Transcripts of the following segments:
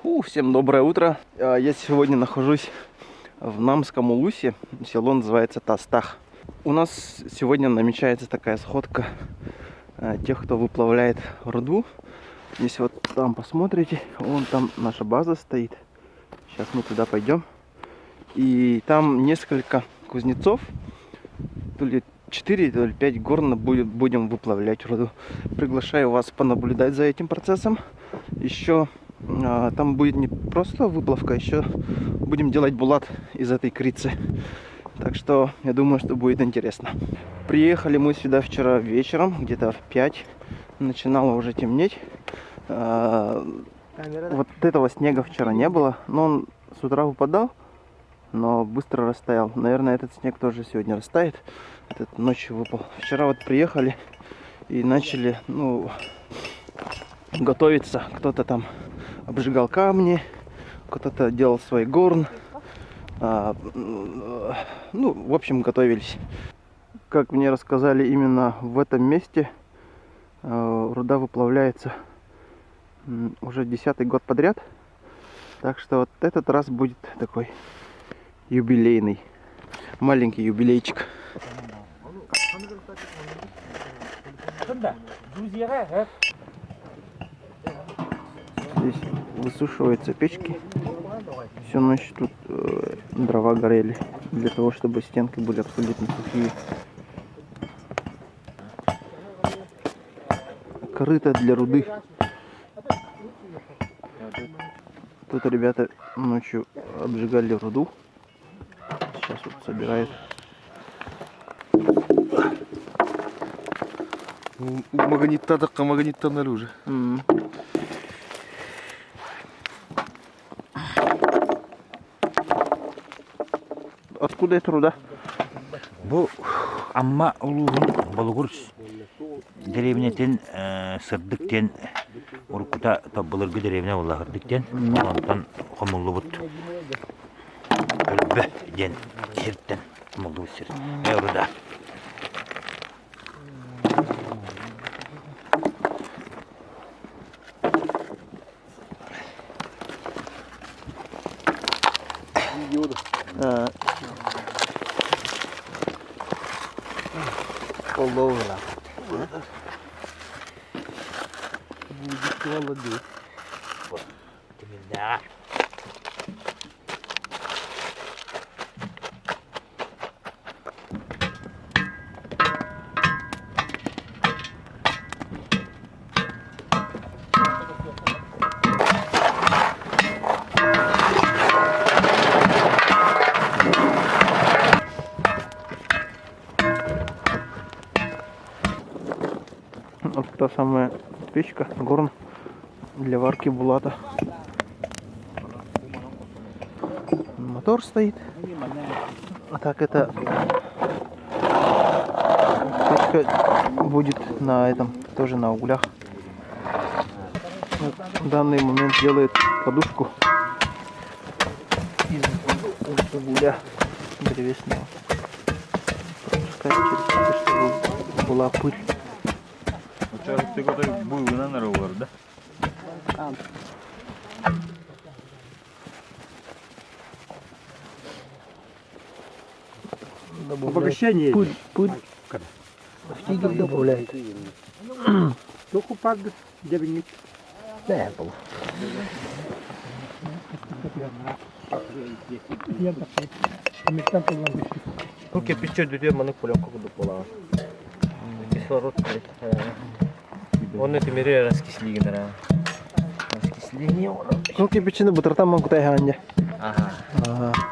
Всем доброе утро. Я сегодня нахожусь в Намском Улусе. Село называется Тастах. У нас сегодня намечается такая сходка тех, кто выплавляет руду. Если вот там посмотрите, вон там наша база стоит. Сейчас мы туда пойдем. И там несколько кузнецов, то ли 4, то ли 5 горно будем выплавлять руду. Приглашаю вас понаблюдать за этим процессом. Еще там будет не просто выплавка, еще будем делать булат из этой крицы. Так что я думаю, что будет интересно. Приехали мы сюда вчера вечером, где-то в 5. Начинало уже темнеть. Вот этого снега вчера не было, но он с утра выпадал, но быстро растаял. Наверное, этот снег тоже сегодня растает. Этот ночью выпал. Вчера вот приехали и начали, готовиться. Кто-то там обжигал камни, кто-то делал свой горн. В общем, готовились. Как мне рассказали, именно в этом месте руда выплавляется уже 10-й год подряд. Так что вот этот раз будет такой юбилейный, маленький юбилейчик. Здесь высушиваются печки. Всю ночь тут дрова горели, для того, чтобы стенки были абсолютно сухие. Корыто для руды. Тут ребята ночью обжигали руду. Сейчас вот собирают. Магниттан уже. Откуда эта руда? Бу амма улугун болгурс деревнетен сырдыктен уркута табылыргы деревне уллахырдыктен онтан хомуллубут өлбө ден сирттен хомуллубут сир руда. Вот та самая печка, горн для варки булата. Мотор стоит. А так это печка будет на этом, тоже на углях. Вот в данный момент делает подушку из угля древесного. Пропускает через это, чтобы была пыль. Ты готовишь буйвола на ровер, да? Обогащение. Пыль. Штигель добавляет. Только пак дебенит. Да, был. Ну, кирпичи дудя манук полем как допола. Кислород. Он это мере раскислили, да. Раскисление. Ну, кипяченый бутер могу тайганья. Ага.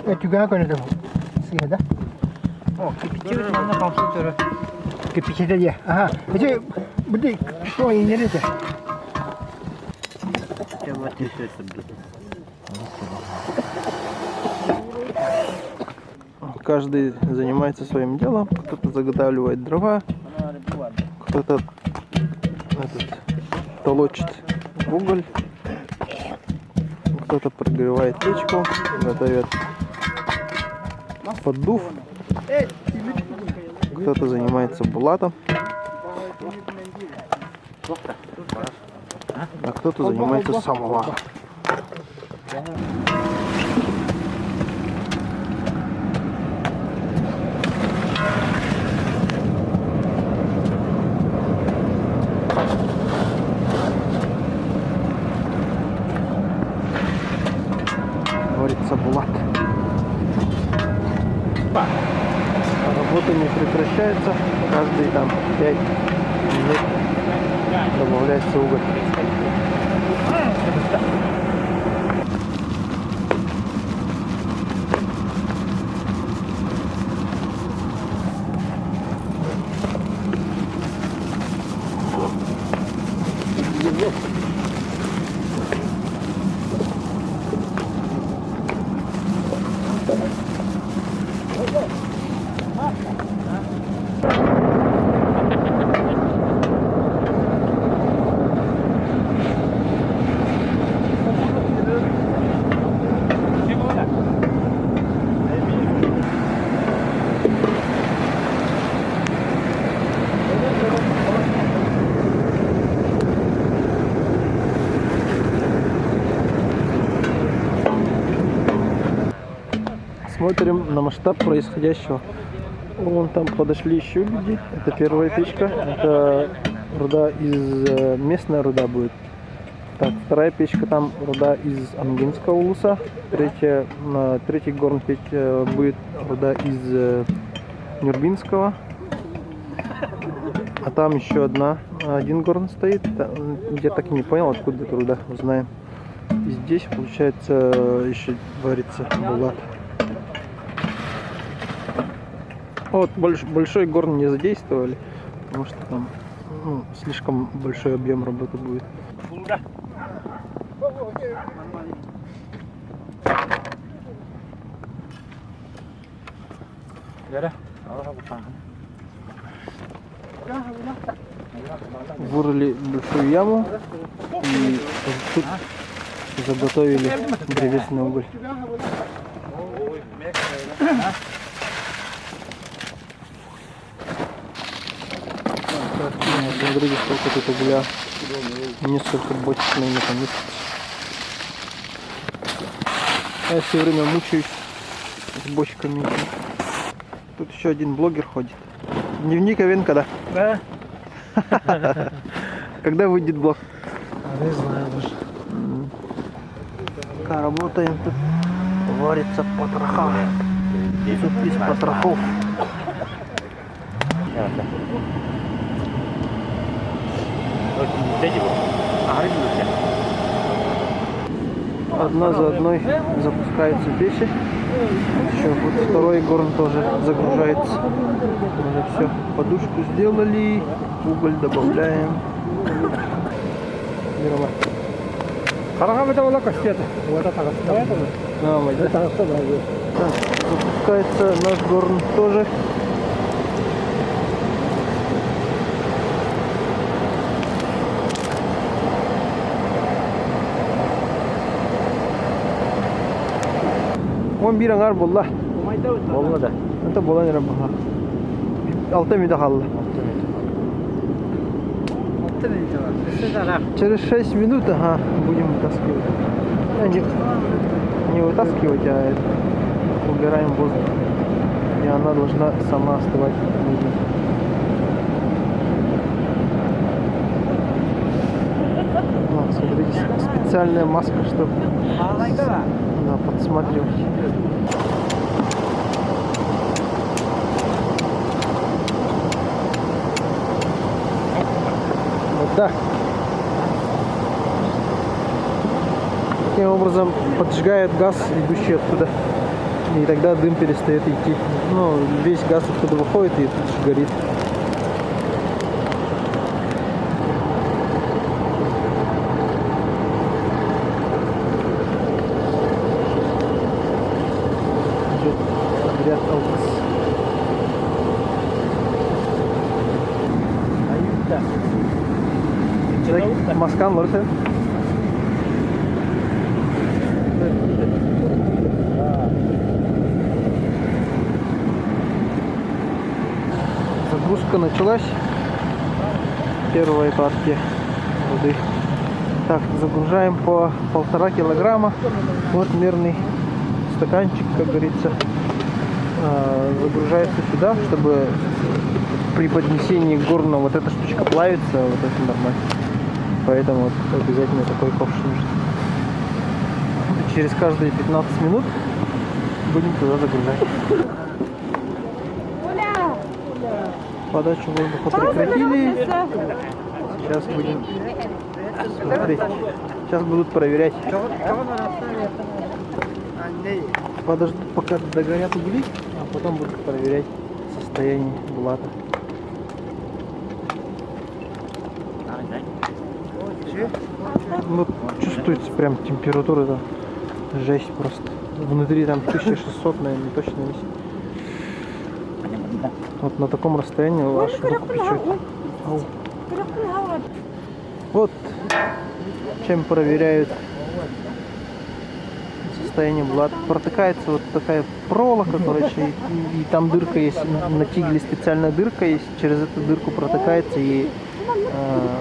Это как он это съеда? О, кипячи на компьютере. Кипяченый я. Ага. Это будет что и не это. Каждый занимается своим делом. Кто-то заготавливает дрова, кто-то толочит уголь, кто-то прогревает печку, готовит поддув. Кто-то занимается булатом. А кто-то занимается самоваром. Варится булат. Работа не прекращается. Каждые там 5 минут добавляется уголь. Смотрим на масштаб происходящего. Вон там подошли еще люди. Это первая печка. Это руда из местная руда будет. Так, вторая печка, там руда из Ангинского улуса. Третий горн печь будет руда из Нюрбинского. А там еще один горн стоит. Я так и не понял, откуда эта руда, узнаем. И здесь, получается, еще варится булат. Вот большой горн не задействовали, потому что там слишком большой объем работы будет. Вырыли большую яму и тут заготовили древесный уголь. Смотрите, сколько тут угля. Несколько бочек, наверное, поместится. Я все время мучаюсь с бочками. Тут еще один блогер ходит. Дневник Овенка, да? Да. Когда выйдет блог? Не знаю даже. Пока работаем, тут варится потроха. Суп из потрохов. Одна за одной запускаются печи. Еще вот второй горн тоже загружается. Уже все. Подушку сделали. Уголь добавляем. Так, запускается наш горн тоже. Он бирангар болла. Болла да. Это болла не работа. 6 минут қалды. Через 6 минут будем вытаскивать. Не вытаскивать, а убираем воздух. И она должна сама остывать. Вот, смотрите, специальная маска, чтобы подсматривать. Вот так. Таким образом поджигает газ, идущий оттуда. И тогда дым перестает идти. Ну, весь газ оттуда выходит и тут же горит. Ряд алкас. Маскан лорте. Разгрузка началась. Первая партия воды. Так, загружаем по 1,5 килограмма. Вот мерный стаканчик, как говорится, загружается сюда, чтобы при поднесении горна вот эта штучка плавится, вот это нормально. Поэтому вот обязательно такой ковш нужен. Через каждые 15 минут будем туда загружать. Подачу воздуха прекратили. Сейчас будем смотреть. Сейчас будут проверять. Подождут, пока догорят угли, а потом будут проверять состояние булата. Ну, чувствуется прям температура, да, жесть просто. Внутри там 1600, наверное, точно есть. Вот на таком расстоянии ваш руку печет. Вот чем проверяют состояние булата. Протыкается вот такая проволока, короче, и там дырка есть, на тигле специальная дырка есть, через эту дырку протыкается и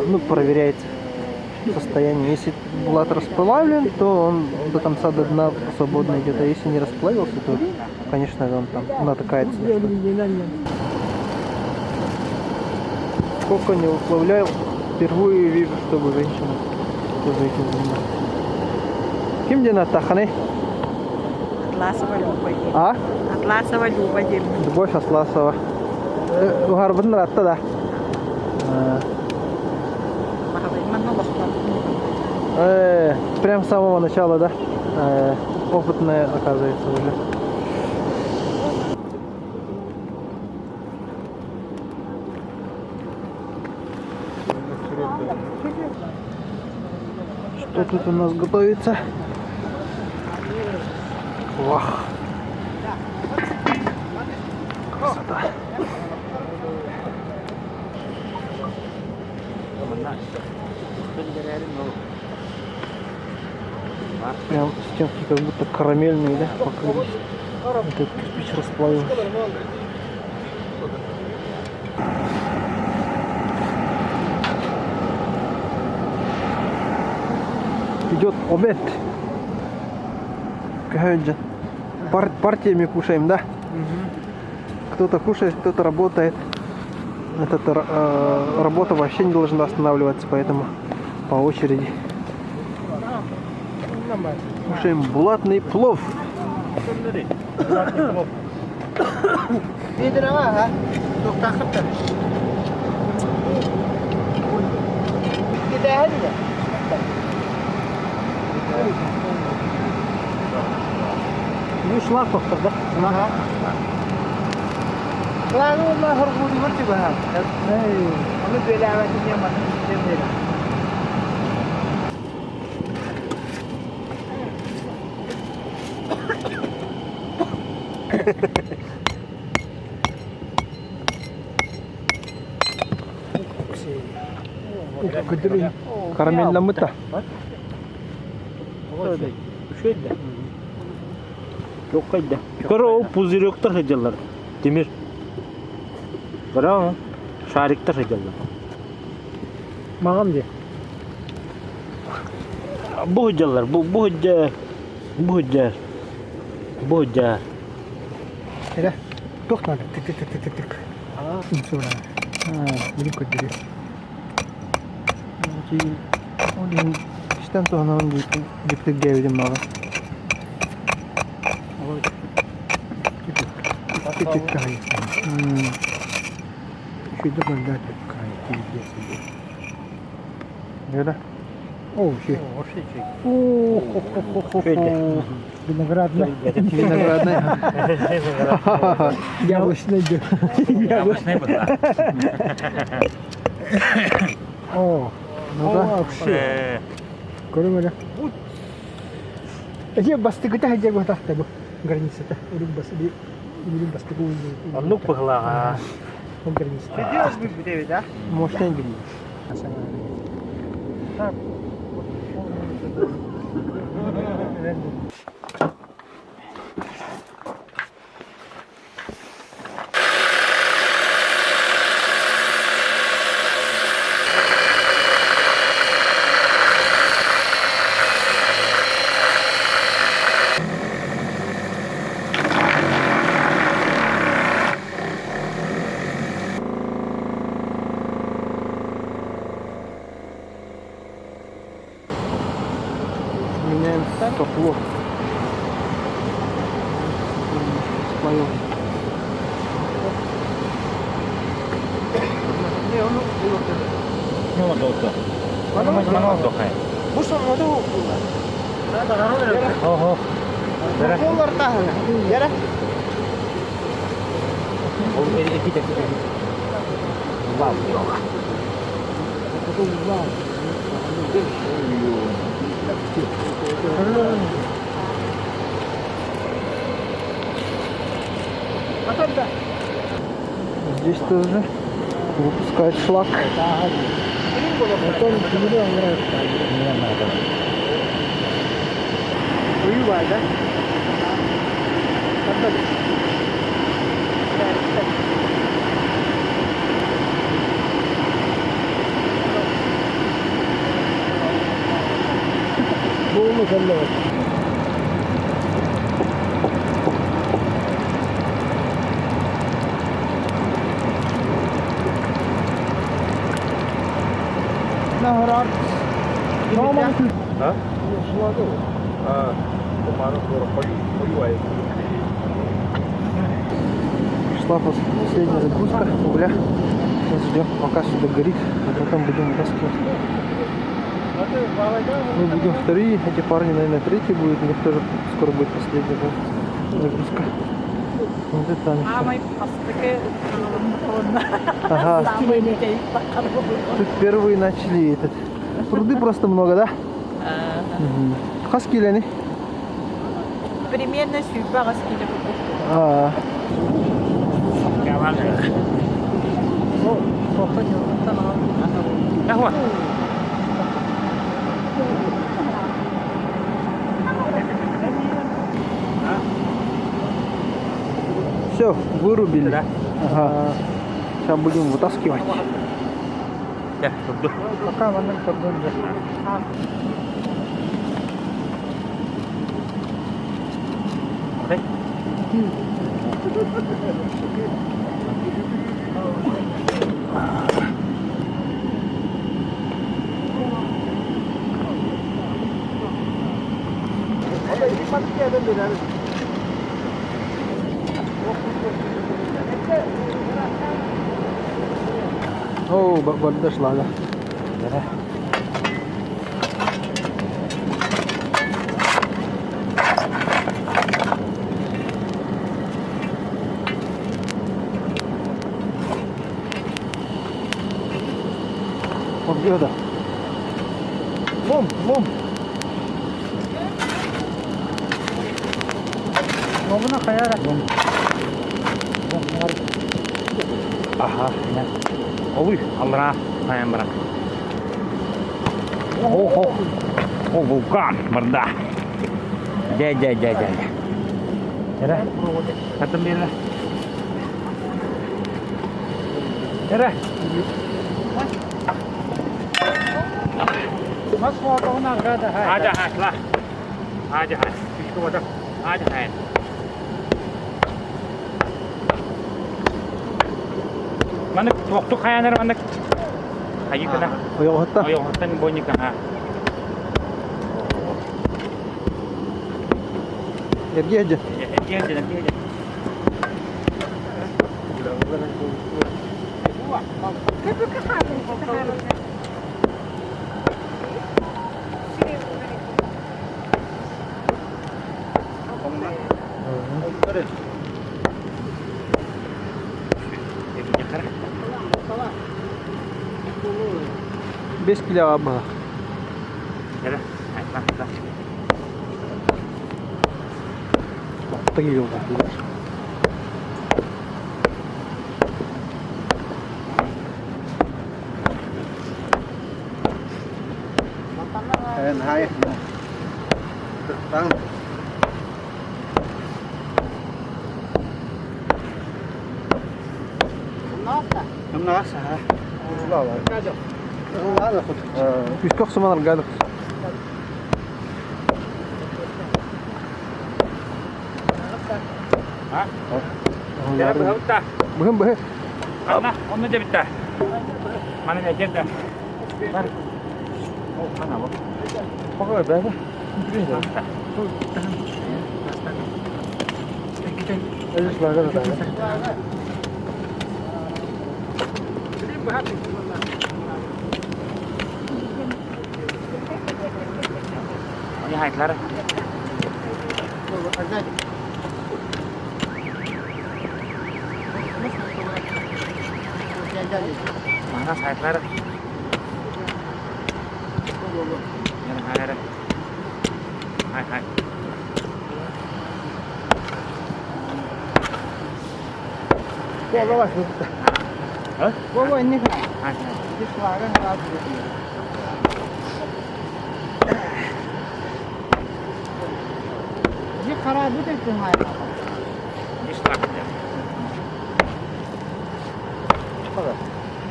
ну, проверяется состояние. Если булат расплавлен, то он до конца, до дна свободно идет, а если не расплавился, то, конечно, он там натыкается. Сколько не выплавлял, впервые вижу, чтобы женщина тоже этим занимается. Кем день Таханы? Атласова Люба. А? Атласова Люба. Любовь Атласова. Угарбын ратта, да? Прям с самого начала, да? Опытная, оказывается, уже. Что тут у нас готовится? Вах! Красота! Прям стенки как будто карамельные, да, покрылись. Вот этот кирпич расплавился. Идет обед. Партиями кушаем, да? Кто-то кушает, кто-то работает. Эта работа вообще не должна останавливаться, поэтому по очереди. Кушаем булатный плов. Ну, шлаков тогда. Ага. Ладно, на горбу не върти бе. Ами белявате няма да не. Карамель намыта. Yok kayda. Kara o puzirokta hıcalar. Demir. Kara o şarikta hıcalar. Mağam diye. Bu hıcalar, bu hıca. Bu hıca. Bu hıca. Hele. Toxtadı. Tık tık tık tık tık. Sonra. Bunu koydu. İşten sonra onu gittik geldim bana. Küçük kahve. Şurada bende de kahve. Öyle. О, şey. Виноградная. Виноградная. Яблочная. Яблочный был, да. О, Ну да. вообще. Көрөмөлө. Эже бастыгы та хеже готакта бу. Границата. Урум басты. Урум бастыгы. Аннук пыгылага. Он граница. Мощный гриль. попло. Споем. Ну, вот это. Mana отдыхает. Ого. Здесь тоже выпускают шлак. Шла последняя загрузка угля. Сейчас ждем, пока сюда горит, а потом будем вытаскивать. Мы будем вторые, эти парни, наверное, третий будет, у них тоже скоро будет последняя загрузка. Вот это они. Мамой таки холодно. Ага, тут первые начали этот. Пруды просто много, да? Хаски ли они? Примерно сюда раскидываю. А, все, вырубили. Ага. Сейчас будем вытаскивать. Пока момент подгонки. Oh, baru dошла, да. Вот где-то. Лом. Ломна хаяра. Aha, ya. Ôi, ông ra, hai em ra. Bukan, merdah. Ja. Ada, kata bila. Ada. Mas foto nak ada hai. Ada lah. Ada hai. Itu ada. Ada hai. Mana waktu kaya ner mana kayu kena. Oyong hotta. Oyong hotta ni bonyi kah. Pergi aja. Pergi aja. Без килябба. Ada. Nah. Pergi dulu. Hai. Tang. Nossa. Песков сама нагадок. Dia berhutang. Beheh. Mana? Mana dia betah? Mana dia jeda? Mana? Oh, mana bu? Pokoknya berapa? Ini hai kelar. Mana hai kelar? Yang hai ada. Hai. Bawa ini kan. Hai. Ini suara harus gitu. Ini kharabu itu hai. Ini setelah kerja.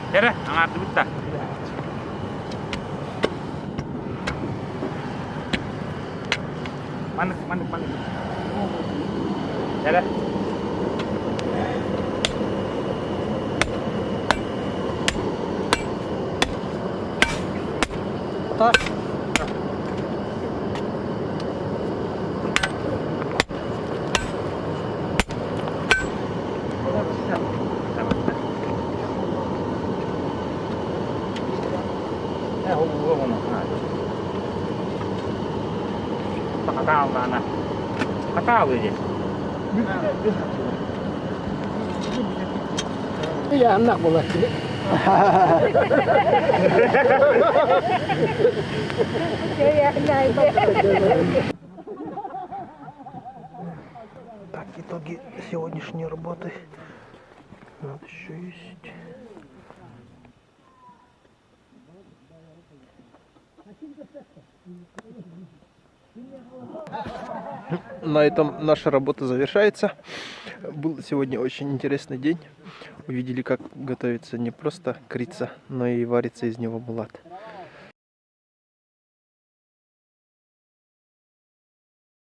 Jara, angat dulu tak? Mandek. Jara. Tas. Kakao mana? Kakao aja. Iya anak bola cilik. Так, итоги сегодняшней работы. Вот еще есть. На этом наша работа завершается. Был сегодня очень интересный день. Увидели, как готовится не просто крица, но и варится из него булат.